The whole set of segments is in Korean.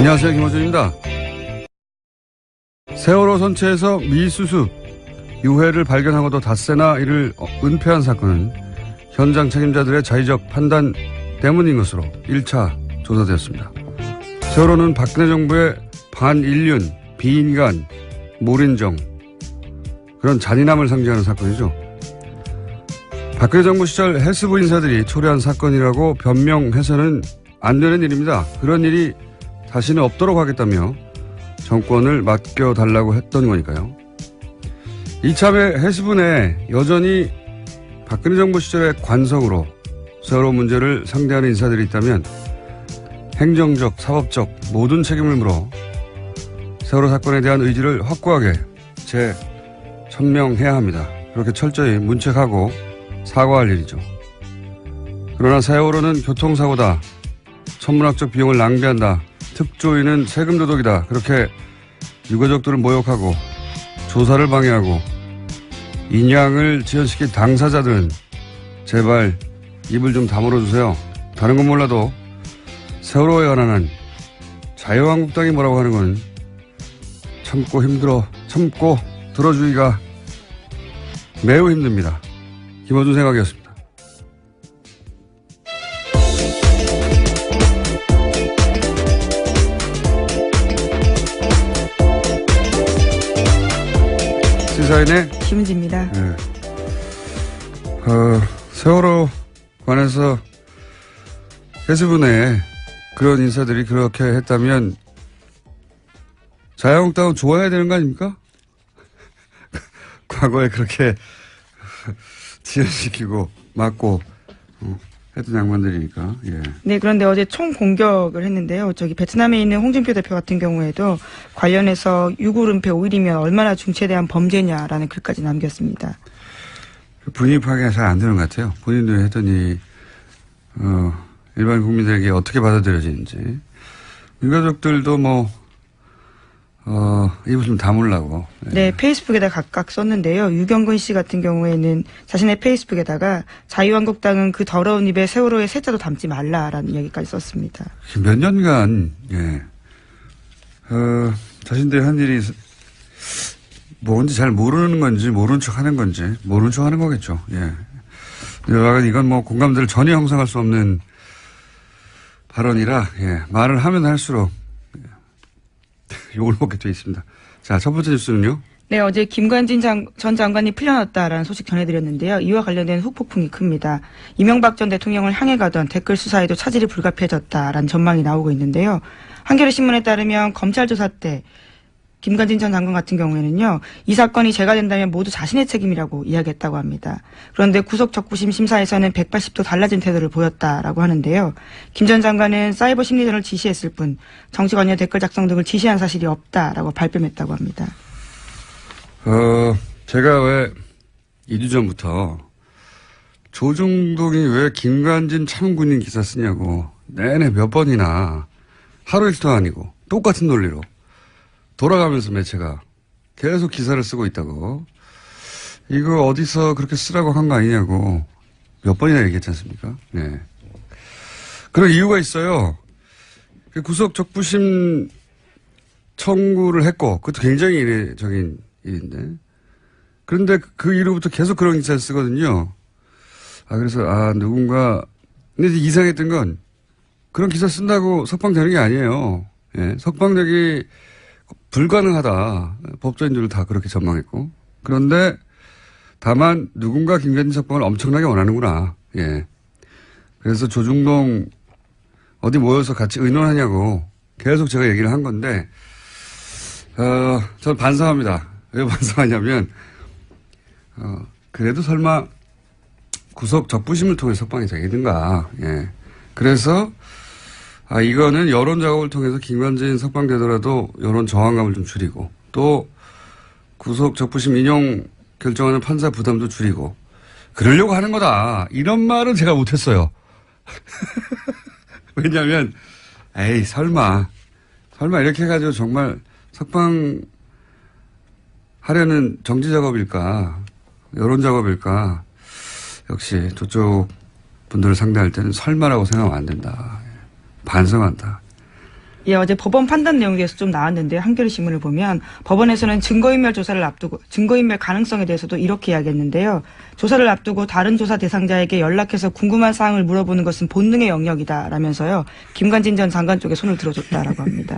안녕하세요, 김호준입니다. 세월호 선체에서 미수습 유해를 발견하고도 닷새나 이를 은폐한 사건은 현장 책임자들의 자의적 판단 때문인 것으로 1차 조사되었습니다. 세월호는 박근혜 정부의 반인륜, 비인간, 몰인정 그런 잔인함을 상징하는 사건이죠. 박근혜 정부 시절 해수부 인사들이 초래한 사건이라고 변명해서는 안 되는 일입니다. 그런 일이 다시는 없도록 하겠다며 정권을 맡겨달라고 했던 거니까요. 이참에 해수부 내 여전히 박근혜 정부 시절의 관성으로 세월호 문제를 상대하는 인사들이 있다면 행정적, 사법적 모든 책임을 물어 세월호 사건에 대한 의지를 확고하게 재천명해야 합니다. 그렇게 철저히 문책하고 사과할 일이죠. 그러나 세월호는 교통사고다. 천문학적 비용을 낭비한다. 특조위는 세금 도둑이다. 그렇게 유가족들을 모욕하고 조사를 방해하고 인양을 지연시킨 당사자들은 제발 입을 좀 다물어주세요. 다른 건 몰라도 세월호에 관한 자유한국당이 뭐라고 하는 건 참고 들어주기가 매우 힘듭니다. 김어준 생각이었습니다. 시사인의 김은지입니다. 네. 세월호 관해서 해수부 내에 그런 인사들이 그렇게 했다면 자유한국당은 좋아해야 되는 거 아닙니까? 과거에 그렇게 지연시키고 막고 했던 양반들이니까. 예. 네, 그런데 어제 총 공격을 했는데요. 베트남에 있는 홍준표 대표 같은 경우에도 관련해서 유골은폐 5일이면 얼마나 중체대한 범죄냐라는 글까지 남겼습니다. 분위기 파악이 잘 안 되는 것 같아요. 본인도 했더니 일반 국민들에게 어떻게 받아들여지는지. 민가족들도 입을 좀 다물라고. 네, 페이스북에다 각각 썼는데요. 유경근 씨 같은 경우에는 자신의 페이스북에다가 자유한국당은 그 더러운 입에 세월호의 세자도 담지 말라라는 이야기까지 썼습니다. 몇 년간, 자신들이 한 일이 뭔지 잘 모르는 건지, 모르는 척 하는 건지, 모르는 척 하는 거겠죠. 예. 이건 공감대를 전혀 형성할 수 없는 발언이라, 말을 하면 할수록, 욕을 먹게 돼 있습니다. 자, 첫 번째 뉴스는요? 네, 어제 김관진 전 장관이 풀려났다라는 소식 전해드렸는데요. 이와 관련된 후폭풍이 큽니다. 이명박 전 대통령을 향해 가던 댓글 수사에도 차질이 불가피해졌다라는 전망이 나오고 있는데요. 한겨레신문에 따르면 검찰 조사 때 김관진 전 장관 같은 경우에는요. 이 사건이 제가 된다면 모두 자신의 책임이라고 이야기했다고 합니다. 그런데 구속 적부심 심사에서는 180도 달라진 태도를 보였다라고 하는데요. 김 전 장관은 사이버 심리전을 지시했을 뿐 정치관여 댓글 작성 등을 지시한 사실이 없다라고 발뺌했다고 합니다. 제가 왜 2주 전부터 조중동이 왜 김관진 참군인 기사 쓰냐고 내내 몇 번이나 하루 이틀도 아니고 똑같은 논리로 돌아가면서 매체가 계속 기사를 쓰고 있다고. 이거 어디서 그렇게 쓰라고 한 거 아니냐고 몇 번이나 얘기했지 않습니까? 네. 그런 이유가 있어요. 구속 적부심 청구를 했고, 그것도 굉장히 이례적인 일인데. 그런데 그 이후부터 계속 그런 기사를 쓰거든요. 그래서, 누군가, 근데 이상했던 건 그런 기사 쓴다고 석방되는 게 아니에요. 예. 석방되기 불가능하다. 법조인들도 다 그렇게 전망했고. 그런데 다만 누군가 김관진 석방을 엄청나게 원하는구나. 예. 그래서 조중동 어디 모여서 같이 의논하냐고 계속 제가 얘기를 한 건데, 저는 반성합니다. 왜 반성하냐면, 그래도 설마 구속 적부심을 통해 석방이 되겠는가. 예. 그래서 이거는 여론 작업을 통해서 김관진 석방되더라도 여론 저항감을 좀 줄이고 또 구속 적부심 인용 결정하는 판사 부담도 줄이고 그러려고 하는 거다. 이런 말은 제가 못했어요. 왜냐하면 설마 이렇게 해가지고 정말 석방하려는 정치 작업일까 여론 작업일까 역시 저쪽 분들을 상대할 때는 설마라고 생각하면 안 된다. 반성한다. 예, 어제 법원 판단 내용에 대해서 좀 나왔는데 한겨레 신문을 보면 법원에서는 증거인멸 조사를 앞두고 증거인멸 가능성에 대해서도 이렇게 이야기했는데요. 조사를 앞두고 다른 조사 대상자에게 연락해서 궁금한 사항을 물어보는 것은 본능의 영역이다라면서요. 김관진 전 장관 쪽에 손을 들어줬다라고 합니다.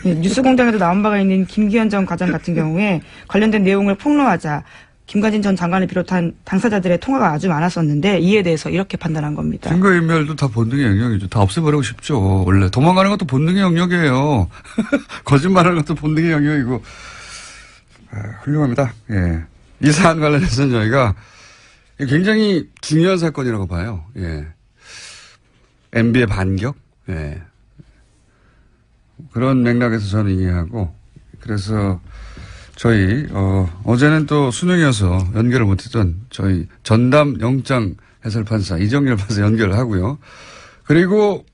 예, 뉴스공장에도 나온 바가 있는 김기현 전 과장 같은 경우에 관련된 내용을 폭로하자 김관진 전 장관을 비롯한 당사자들의 통화가 아주 많았었는데 이에 대해서 이렇게 판단한 겁니다. 증거인멸도 다 본능의 영역이죠. 다 없애버리고 싶죠. 원래 도망가는 것도 본능의 영역이에요. 거짓말하는 것도 본능의 영역이고. 훌륭합니다. 예. 이 사안 관련해서는 저희가 굉장히 중요한 사건이라고 봐요. 예. MB의 반격. 예. 그런 맥락에서 저는 이해하고 그래서 저희 어제는 또 수능이어서 연결을 못했던 저희 전담 영장 해설판사 이정열 판사 연결을 하고요. 그리고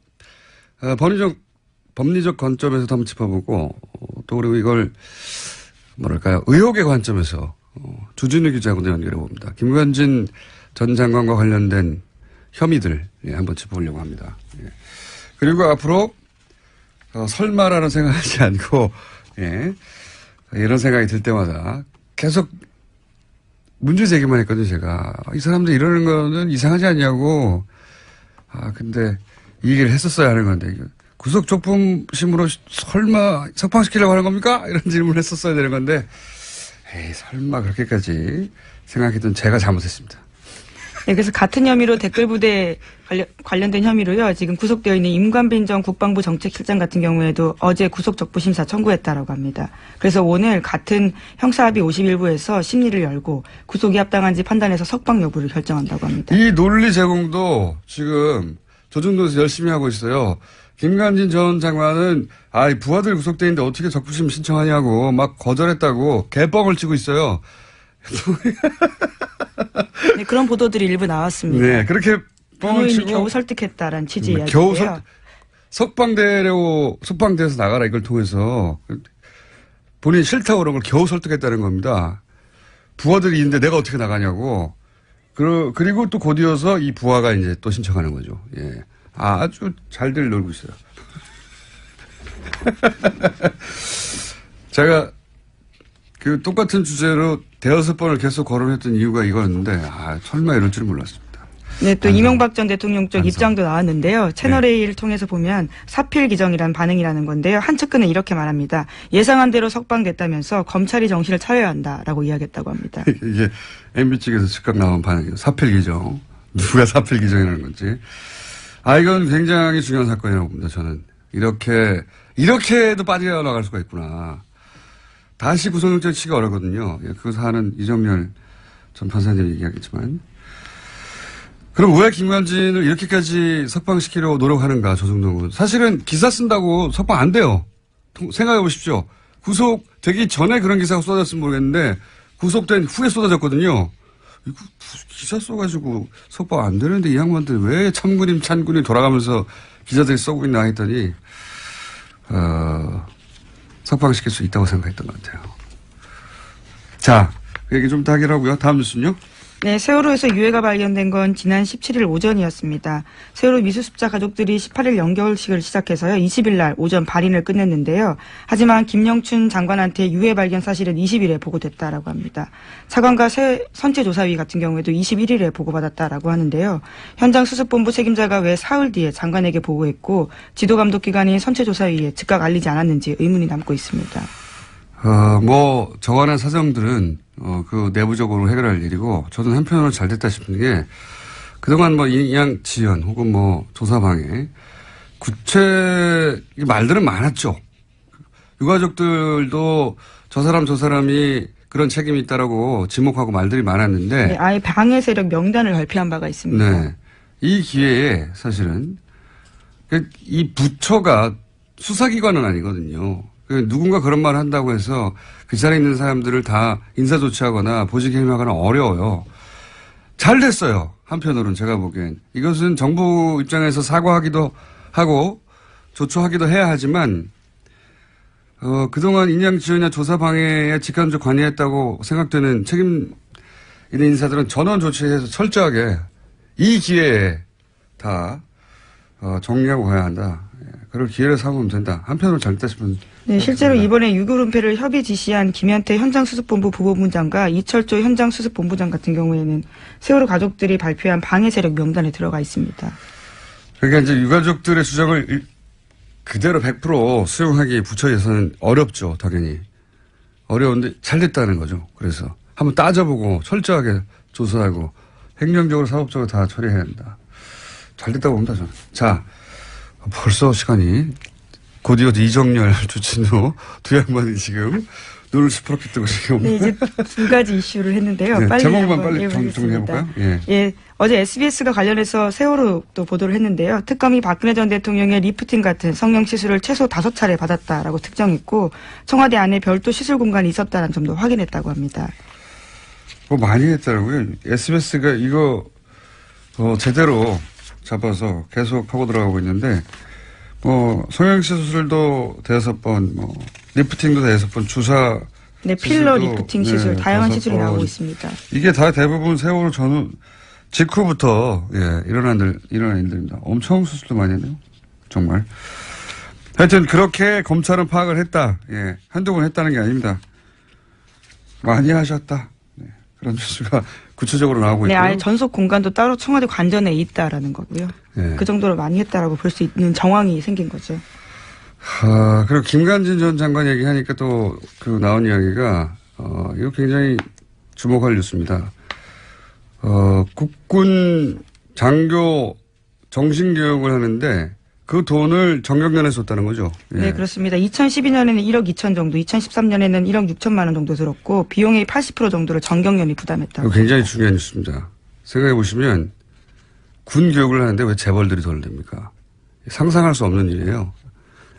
법리적 관점에서 한번 짚어보고 또 그리고 이걸 뭐랄까요 의혹의 관점에서 주진우 기자하고도 연결해 봅니다. 김관진 전 장관과 관련된 혐의들 한번 짚어보려고 합니다. 예. 그리고 앞으로 설마라는 생각하지 않고 예. 이런 생각이 들 때마다 계속 문제 제기만 했거든요, 제가. 이 사람들 이러는 거는 이상하지 않냐고. 근데 이 얘기를 했었어야 하는 건데, 구속 조품심으로 설마 석방시키려고 하는 겁니까? 이런 질문을 했었어야 되는 건데, 에이, 설마 그렇게까지 생각했던 제가 잘못했습니다. 네, 그래서 같은 혐의로 댓글부대 관련된 혐의로요. 지금 구속되어 있는 임관빈 전 국방부 정책실장 같은 경우에도 어제 구속적부심사 청구했다라고 합니다. 그래서 오늘 같은 형사합의 51부에서 심리를 열고 구속이 합당한지 판단해서 석방 여부를 결정한다고 합니다. 이 논리 제공도 지금 조중동에서 열심히 하고 있어요. 김관진 전 장관은 부하들 구속돼 있는데 어떻게 적부심 신청하냐고 막 거절했다고 개뻥을 치고 있어요. 네, 그런 보도들이 일부 나왔습니다. 네, 그렇게 뻥을 치고 겨우 설득했다는 취지 이야기인데요. 겨우 석방돼서 나가라 이걸 통해서 본인이 싫다고 그런 걸 겨우 설득했다는 겁니다. 부하들이 있는데 내가 어떻게 나가냐고. 그리고 또 곧이어서 이 부하가 이제 또 신청하는 거죠. 예. 아주 잘들 놀고 있어요. 제가 그 똑같은 주제로 대여섯 번을 계속 거론했던 이유가 이거였는데, 설마 이럴 줄 몰랐습니다. 네, 또 이명박 전 대통령 쪽 입장도 나왔는데요. 채널A를 통해서 보면 사필 기정이란 반응이라는 건데요. 한 측근은 이렇게 말합니다. 예상한 대로 석방됐다면서 검찰이 정신을 차려야 한다라고 이야기했다고 합니다. 이게 MB 측에서 즉각 나온 반응이에요. 사필 기정. 누가 사필 기정이라는 건지. 이건 굉장히 중요한 사건이라고 봅니다, 저는. 이렇게도 빠져나갈 수가 있구나. 다시 구속영장 치기가 어렵거든요. 그 사안은 이정열 전 판사님 얘기하겠지만. 그럼 왜 김관진을 이렇게까지 석방시키려고 노력하는가, 조중동은. 사실은 기사 쓴다고 석방 안 돼요. 생각해 보십시오. 구속되기 전에 그런 기사가 쏟아졌으면 모르겠는데, 구속된 후에 쏟아졌거든요. 이거 기사 써가지고 석방 안 되는데 이 양반들 왜 참군임 찬군이 돌아가면서 기자들이 써고 있나 했더니, 석방시킬 수 있다고 생각했던 것 같아요. 자, 그 얘기 좀 더 하기로 하고요. 다음 뉴스는요? 네, 세월호에서 유해가 발견된 건 지난 17일 오전이었습니다. 세월호 미수습자 가족들이 18일 연결식을 시작해서요. 20일 날 오전 발인을 끝냈는데요. 하지만 김영춘 장관한테 유해 발견 사실은 20일에 보고됐다라고 합니다. 차관과 선체조사위 같은 경우에도 21일에 보고받았다라고 하는데요. 현장 수습본부 책임자가 왜 사흘 뒤에 장관에게 보고했고 지도감독기관인 선체조사위에 즉각 알리지 않았는지 의문이 남고 있습니다. 정한한 사정들은, 그 내부적으로 해결할 일이고, 저는 한편으로 잘 됐다 싶은 게, 그동안 인양 지연 혹은 조사방해, 말들은 많았죠. 유가족들도 저 사람이 그런 책임이 있다라고 지목하고 말들이 많았는데. 네, 아예 방해 세력 명단을 발표한 바가 있습니다. 네. 이 기회에 사실은, 이 부처가 수사기관은 아니거든요. 누군가 그런 말을 한다고 해서 그 자리에 있는 사람들을 다 인사조치하거나 보직해임하거나 어려워요. 잘 됐어요. 한편으로는 제가 보기엔. 이것은 정부 입장에서 사과하기도 하고 조처하기도 해야 하지만 그동안 인양지원이나 조사방해에 직간접 관여했다고 생각되는 책임 있는 인사들은 전원 조치해서 철저하게 이 기회에 다 정리하고 가야 한다. 그걸 기회를 삼으면 된다. 한편으로 잘됐다 싶으면. 네, 실제로 이번에 6.25 은폐를 협의 지시한 김현태 현장수습본부 부본부장과 이철조 현장수습본부장 같은 경우에는 세월호 가족들이 발표한 방해 세력 명단에 들어가 있습니다. 그러니까 이제 유가족들의 주장을 그대로 100% 수용하기 부처에서는 어렵죠, 당연히. 어려운데 잘 됐다는 거죠. 그래서 한번 따져보고 철저하게 조사하고 행정적으로 사법적으로 다 처리해야 한다. 잘 됐다고 봅니다, 저는. 자, 벌써 시간이 곧이어 이정열, 주진우 두 양반이 지금 눈을 시퍼렇게 뜨고 지금. 네, 이제 두 가지 이슈를 했는데요. 네, 빨리 제목만 한번 빨리 정리해볼까요? 예. 예, 어제 SBS가 관련해서 세월호 또 보도를 했는데요. 특검이 박근혜 전 대통령의 리프팅 같은 성형 시술을 최소 5차례 받았다라고 특정했고 청와대 안에 별도 시술 공간이 있었다는 점도 확인했다고 합니다. 뭐 많이 했더라고요. SBS가 이거 제대로 잡아서 계속 하고 들어가고 있는데 뭐 성형시술도 5번, 뭐 리프팅도 5번, 주사 네, 필러 시술도, 리프팅 시술 다양한 5번. 시술이 나오고 있습니다. 이게 다 대부분 세월호 전후 직후부터 일어난 일들입니다. 엄청 수술도 많이 했네요. 정말. 하여튼 그렇게 검찰은 파악을 했다. 예, 한두 번 했다는 게 아닙니다. 많이 하셨다. 네, 그런 뉴스가 구체적으로 나오고 네, 있고요. 아예 전속 공간도 따로 청와대 관전에 있다라는 거고요. 예. 그 정도로 많이 했다라고 볼 수 있는 정황이 생긴 거죠. 그리고 김관진 전 장관 얘기하니까 또 나온 이야기가 이거 굉장히 주목할 뉴스입니다. 국군 장교 정신교육을 하는데 그 돈을 정경련에 썼다는 거죠. 예. 네, 그렇습니다. 2012년에는 1억 2천 정도, 2013년에는 1억 6천만 원 정도 들었고 비용의 80% 정도를 정경련이 부담했다고. 이거 굉장히 중요한 뉴스입니다. 생각해 보시면 군 교육을 하는데 왜 재벌들이 돈을 냅니까? 상상할 수 없는 일이에요.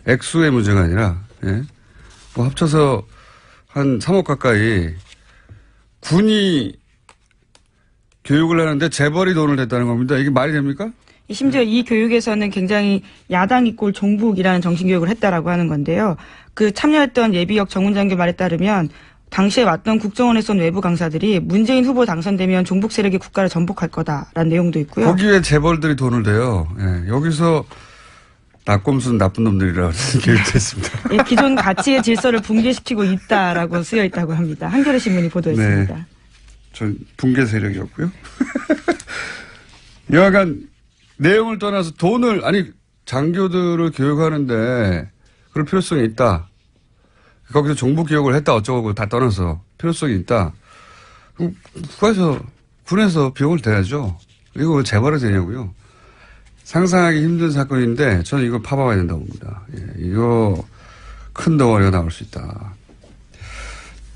액수의 문제가 아니라 뭐 합쳐서 한 3억 가까이 군이 교육을 하는데 재벌이 돈을 냈다는 겁니다. 이게 말이 됩니까? 심지어 이 교육에서는 굉장히 야당 이꼴 종북이라는 정신교육을 했다라고 하는 건데요. 그 참여했던 예비역 정훈장교 말에 따르면 당시에 왔던 국정원에 쏜 외부 강사들이 문재인 후보 당선되면 종북 세력이 국가를 전복할 거다라는 내용도 있고요. 거기에 재벌들이 돈을 대요. 예, 여기서 낙곰수는 나쁜 놈들이라는 교육도 했습니다. 예, 기존 가치의 질서를 붕괴시키고 있다라고 쓰여 있다고 합니다. 한겨레 신문이 보도했습니다. 네. 전 붕괴 세력이었고요. 여하간 내용을 떠나서 장교들을 교육하는데 그럴 필요성이 있다. 거기서 종북 교육을 했다 어쩌고 다 떠나서 필요성이 있다. 그럼 군에서 비용을 대야죠. 이거 왜 재벌이 되냐고요. 상상하기 힘든 사건인데 저는 이거 파봐야 된다고 봅니다. 예, 이거 큰 덩어리가 나올 수 있다.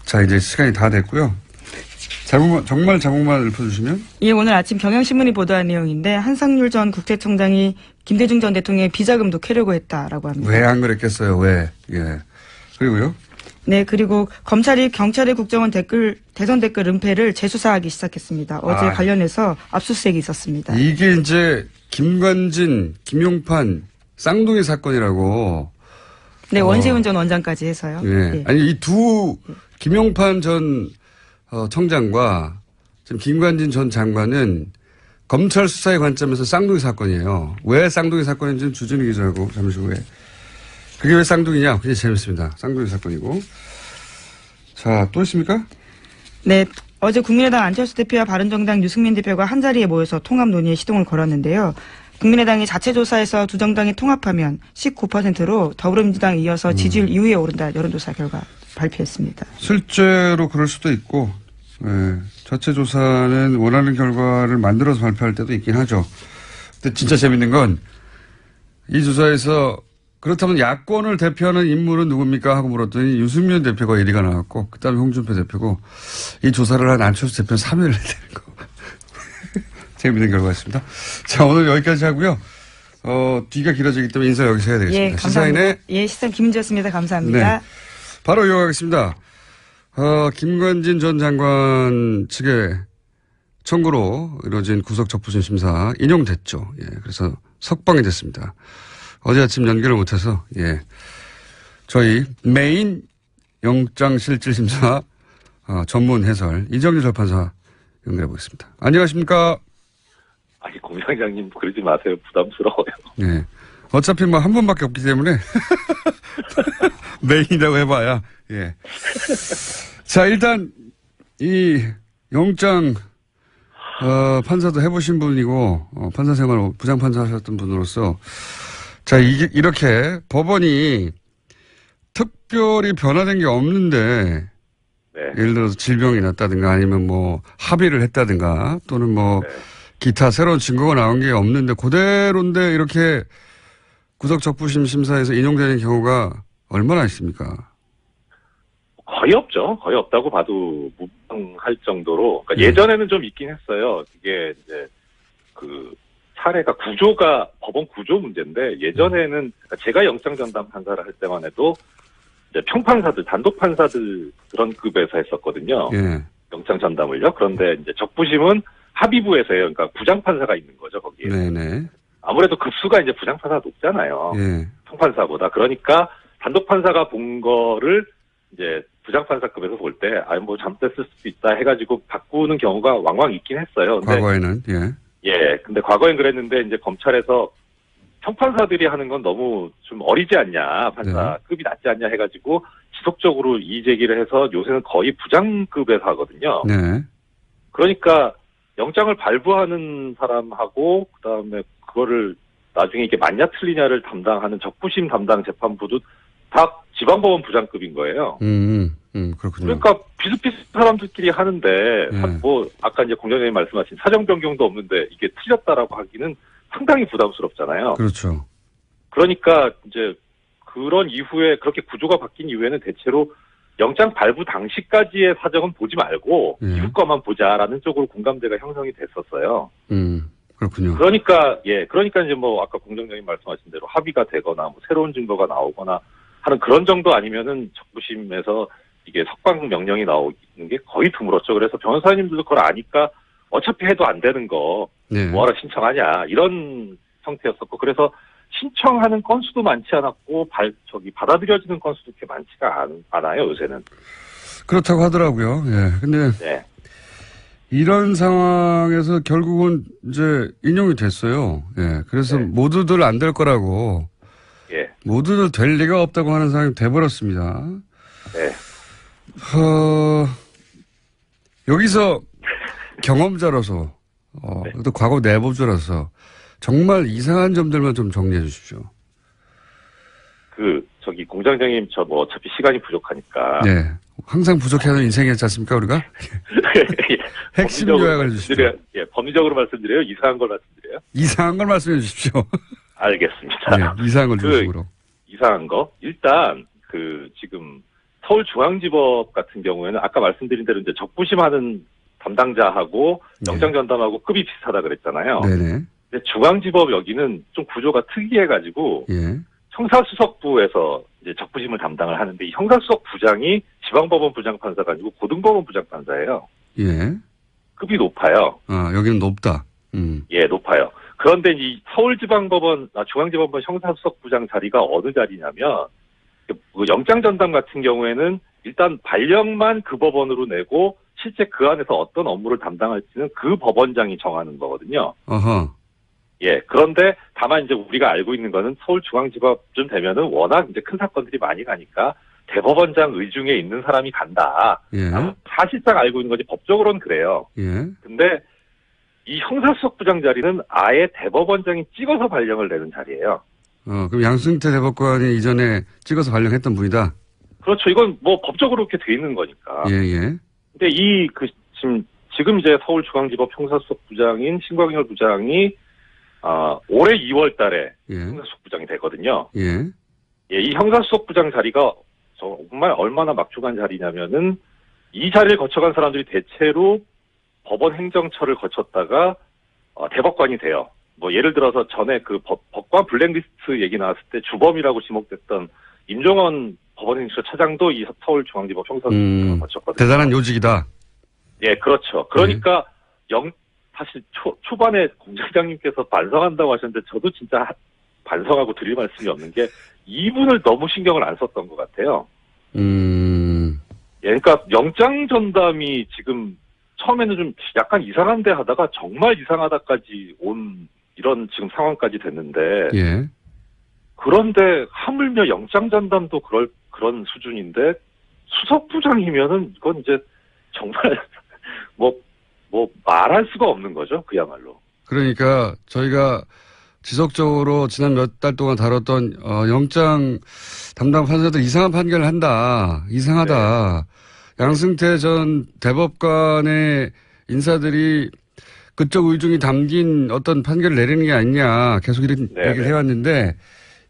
자, 이제 시간이 다 됐고요. 정말 제목만 읊어주시면. 예, 오늘 아침 경향신문이 보도한 내용인데 한상률 전 국세청장이 김대중 전 대통령의 비자금도 캐려고 했다라고 합니다. 왜 안 그랬겠어요? 왜? 예. 그리고요. 네, 그리고 검찰이 경찰의 국정원 대선 댓글 은폐를 재수사하기 시작했습니다. 어제 관련해서 압수수색이 있었습니다. 이게 이제 김관진, 김용판 쌍둥이 사건이라고. 네, 원세훈 전 원장까지 해서요. 예. 네. 아니 이 두 김용판 전 청장과 지금 김관진 전 장관은 검찰 수사의 관점에서 쌍둥이 사건이에요. 왜 쌍둥이 사건인지는 주진우 기자하고 잠시 후에. 그게 왜 쌍둥이냐? 굉장히 재밌습니다. 쌍둥이 사건이고. 자, 또 있습니까? 네, 어제 국민의당 안철수 대표와 바른정당 유승민 대표가 한자리에 모여서 통합 논의에 시동을 걸었는데요. 국민의당이 자체 조사에서 두 정당이 통합하면 19%로 더불어민주당에 이어서 지지율 2위에 오른다 여론조사 결과 발표했습니다. 실제로 그럴 수도 있고, 자체 조사는 원하는 결과를 만들어서 발표할 때도 있긴 하죠. 근데 진짜 재밌는 건 이 조사에서 그렇다면 야권을 대표하는 인물은 누굽니까? 하고 물었더니 유승민 대표가 1위가 나왔고, 그 다음에 홍준표 대표고, 이 조사를 한 안철수 대표는 3위를 해야 되는 거. 재밌는 결과였습니다. 자, 오늘 여기까지 하고요. 뒤가 길어지기 때문에 인사 여기서 해야 되겠습니다. 예, 감사합니다. 시사인 김은지였습니다. 감사합니다. 네. 바로 이어가겠습니다. 김관진 전 장관 측의 청구로 이루어진 구속적부심 심사 인용됐죠. 예, 그래서 석방이 됐습니다. 어제 아침 연결을 못해서, 저희 메인 영장실질심사 전문 해설 이정재 절판사 연결해 보겠습니다. 안녕하십니까? 아니, 공장장님 그러지 마세요. 부담스러워요. 네. 어차피 뭐 한 번밖에 없기 때문에 메인이라고 해봐야. 예. 자, 일단 이 영장 판사도 해보신 분이고 판사 생활 부장판사 하셨던 분으로서 자, 이렇게 법원이 특별히 변화된 게 없는데 네. 예를 들어서 질병이 났다든가 아니면 뭐 합의를 했다든가 또는 뭐 네. 기타 새로운 증거가 나온 게 없는데 그대로인데 이렇게 구속적부심 심사에서 인용되는 경우가 얼마나 있습니까? 거의 없죠. 거의 없다고 봐도 무방할 정도로. 그러니까 네. 예전에는 좀 있긴 했어요. 이게 이제 그 사례가 법원 구조 문제인데 예전에는 그러니까 제가 영장 전담 판사를 할 때만 해도 이제 평판사들, 단독 판사들 그런 급에서 했었거든요. 예. 영장 전담을요. 그런데 이제 적부심은 합의부에서 해요. 그러니까 부장판사가 있는 거죠, 거기에. 네네. 아무래도 급수가 이제 부장판사가 높잖아요. 예. 평판사보다. 그러니까 단독 판사가 본 거를 이제 부장판사급에서 볼 때, 뭐 잘못됐을 수도 있다 해가지고 바꾸는 경우가 왕왕 있긴 했어요. 근데 과거에는, 예. 근데 과거엔 그랬는데 이제 검찰에서 평판사들이 하는 건 너무 좀 어리지 않냐, 판사급이 낮지 않냐 해가지고 지속적으로 이의 제기를 해서 요새는 거의 부장급에서 하거든요. 네. 그러니까 영장을 발부하는 사람하고 그다음에 그거를 나중에 이게 맞냐 틀리냐를 담당하는 적부심 담당 재판부도 다 지방법원 부장급인 거예요. 그렇군요. 그러니까 비슷비슷한 사람들끼리 하는데 네. 뭐 아까 이제 공장장님 말씀하신 사정 변경도 없는데 이게 틀렸다라고 하기는 상당히 부담스럽잖아요. 그렇죠. 그러니까 이제 그런 이후에 그렇게 구조가 바뀐 이후에는 대체로 영장 발부 당시까지의 사정은 보지 말고 이후 거만 보자라는 쪽으로 공감대가 형성이 됐었어요. 그렇군요. 그러니까 이제 뭐 아까 공장장님 말씀하신 대로 합의가 되거나 뭐 새로운 증거가 나오거나 하는 그런 정도 아니면은 적부심에서 이게 석방 명령이 나오는 게 거의 드물었죠. 그래서 변호사님들도 그걸 아니까 어차피 해도 안 되는 거 네. 뭐하러 신청하냐 이런 형태였었고 그래서 신청하는 건수도 많지 않았고 받아들여지는 건수도 그렇게 많지가 않아요 요새는. 그렇다고 하더라고요. 예. 근데 네. 이런 상황에서 결국은 이제 인용이 됐어요. 예. 그래서 네. 모두들 안 될 거라고. 예. 모두들 될 리가 없다고 하는 상황이 돼버렸습니다. 네. 여기서 경험자로서, 네. 또 과거 내부자로서 정말 이상한 점들만 좀 정리해 주십시오. 공장장님 저 뭐 어차피 시간이 부족하니까. 네. 항상 부족해하는 인생이었지 않습니까, 우리가? 예. 핵심 요약을 해주십시오. 예, 법리적으로 말씀드려요? 이상한 걸 말씀드려요? 이상한 걸 말씀해 주십시오. 알겠습니다. 네, 이상한 걸 중심으로. 이상한 거? 일단, 지금, 서울중앙지법 같은 경우에는 아까 말씀드린 대로 이제 적부심하는 담당자하고 네. 영장 전담하고 급이 비슷하다 그랬잖아요. 네네. 근데 중앙지법 여기는 좀 구조가 특이해가지고, 예. 형사수석부에서 이제 적부심을 담당을 하는데 이 형사수석 부장이 지방법원 부장판사가 아니고 고등법원 부장판사예요. 예. 급이 높아요. 여기는 높다. 예, 높아요. 그런데 이 중앙지법원 형사수석부장 자리가 어느 자리냐면, 그 영장 전담 같은 경우에는 일단 발령만 그 법원으로 내고 실제 그 안에서 어떤 업무를 담당할지는 그 법원장이 정하는 거거든요. 어허. 예, 그런데 다만 이제 우리가 알고 있는 거는 서울중앙지법쯤 되면은 워낙 이제 큰 사건들이 많이 가니까 대법원장 의중에 있는 사람이 간다. 예. 사실상 알고 있는 거지 법적으로는 그래요. 예. 근데 이 형사수석부장 자리는 아예 대법원장이 찍어서 발령을 내는 자리예요. 그럼 양승태 대법관이 이전에 찍어서 발령했던 분이다? 그렇죠. 이건 뭐 법적으로 그렇게 돼 있는 거니까. 예, 예. 근데 지금 이제 서울중앙지법 형사수석부장인 신광열 부장이 올해 2월 달에 예. 형사수석부장이 되거든요. 예. 예, 이 형사수석부장 자리가 정말 얼마나 막중한 자리냐면은 이 자리를 거쳐간 사람들이 대체로 법원 행정처를 거쳤다가 대법관이 돼요. 뭐 예를 들어서 전에 그 법관 블랙리스트 얘기 나왔을 때 주범이라고 지목됐던 임종원 법원행정처 차장도 이 서울중앙지법 형사수석부장을 거쳤거든요. 대단한 요직이다. 예, 그렇죠. 그러니까 사실 초반에 공장장님께서 반성한다고 하셨는데 저도 진짜 반성하고 드릴 말씀이 없는 게 이분을 너무 신경을 안 썼던 것 같아요. 예, 그러니까 영장 전담이 지금 처음에는 좀 약간 이상한데 하다가 정말 이상하다까지 온 이런 지금 상황까지 됐는데 예. 그런데 하물며 영장 전담도 그런 수준인데 수석부장이면은 이건 이제 정말 뭐 말할 수가 없는 거죠. 그야말로. 그러니까 저희가 지속적으로 지난 몇 달 동안 다뤘던 영장 담당 판사들 이상한 판결을 한다. 이상하다. 양승태 전 대법관의 인사들이 그쪽 의중이 담긴 어떤 판결을 내리는 게 아니냐. 계속 이렇게 얘기를 해왔는데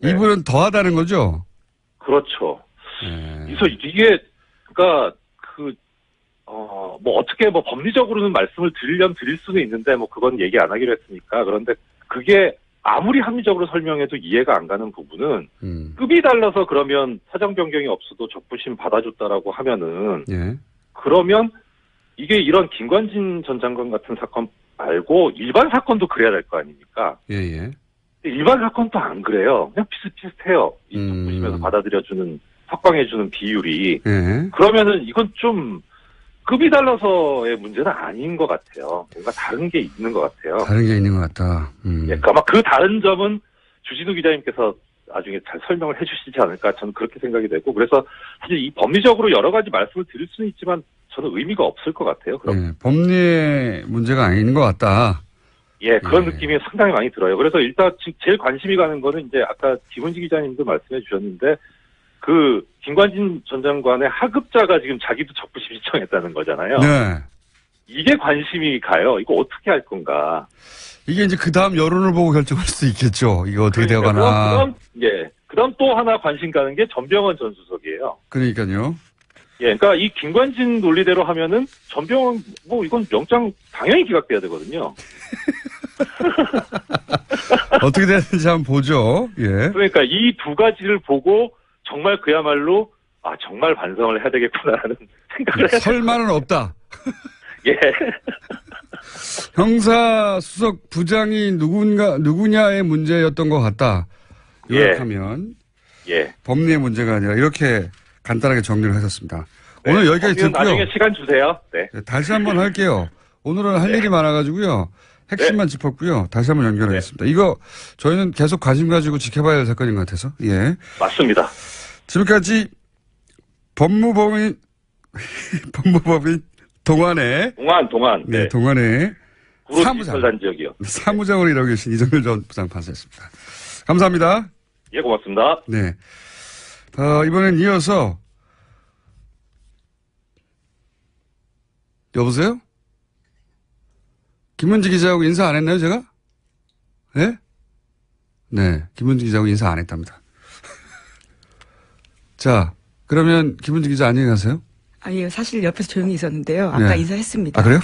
이분은 더하다는 거죠? 그렇죠. 그래서 이게 그러니까 뭐 어떻게 뭐 법리적으로는 말씀을 드릴 수는 있는데 뭐 그건 얘기 안 하기로 했으니까. 그런데 그게 아무리 합리적으로 설명해도 이해가 안 가는 부분은 급이 달라서 그러면 사정 변경이 없어도 적부심 받아줬다라고 하면은 그러면 이게 이런 김관진 전 장관 같은 사건 말고 일반 사건도 그래야 될 거 아닙니까? 일반 사건도 안 그래요. 그냥 비슷비슷해요. 이 적부심에서 받아들여주는 석방해주는 비율이. 그러면은 이건 좀 급이 달라서의 문제는 아닌 것 같아요. 뭔가 다른 게 있는 것 같아요. 다른 게 있는 것 같다. 그러니까 아마 그 다른 점은 주진우 기자님께서 나중에 잘 설명을 해주시지 않을까 저는 그렇게 생각이 되고 그래서 사실 이 법리적으로 여러 가지 말씀을 드릴 수는 있지만 저는 의미가 없을 것 같아요. 그럼 법리의 문제가 아닌 것 같다. 그런 느낌이 상당히 많이 들어요. 그래서 일단 제일 관심이 가는 거는 이제 아까 김은지 기자님도 말씀해 주셨는데 그 김관진 전 장관의 하급자가 지금 자기도 적부심 신청했다는 거잖아요. 이게 관심이 가요. 이거 어떻게 할 건가. 이게 이제 그 다음 여론을 보고 결정할 수도 있겠죠. 이거 어떻게 되어가나. 그다음 또 하나 관심 가는 게 전병헌 전 수석이에요. 그러니까요. 그러니까 이 김관진 논리대로 하면은 전병헌 뭐 이건 영장 당연히 기각돼야 되거든요. 어떻게 되는지 한번 보죠. 그러니까 이 두 가지를 보고 정말 그야말로 정말 반성을 해야 되겠구나라는 생각을 해요. 설마는 없다. 형사수석 부장이 누구냐의 문제였던 것 같다. 요약하면 법리의 문제가 아니라 이렇게 간단하게 정리를 하셨습니다. 오늘 여기까지 듣고요. 나중에 시간 주세요. 다시 한번 할게요. 오늘은 할 일이 많아가지고요. 핵심만 짚었고요. 다시 한번 연결하겠습니다. 이거 저희는 계속 관심 가지고 지켜봐야 할 사건인 것 같아서. 맞습니다. 지금까지 법무법인 동안의 동안의 사무장으로 일하고 계신 이정열 전 부장판사였습니다. 감사합니다. 고맙습니다. 이번엔 이어서 여보세요? 김은지 기자하고 인사 안 했나요, 제가? 김은지 기자하고 인사 안 했답니다. 자, 그러면 김은지 기자 안녕히 가세요. 사실 옆에서 조용히 있었는데요. 아까 인사했습니다. 그래요?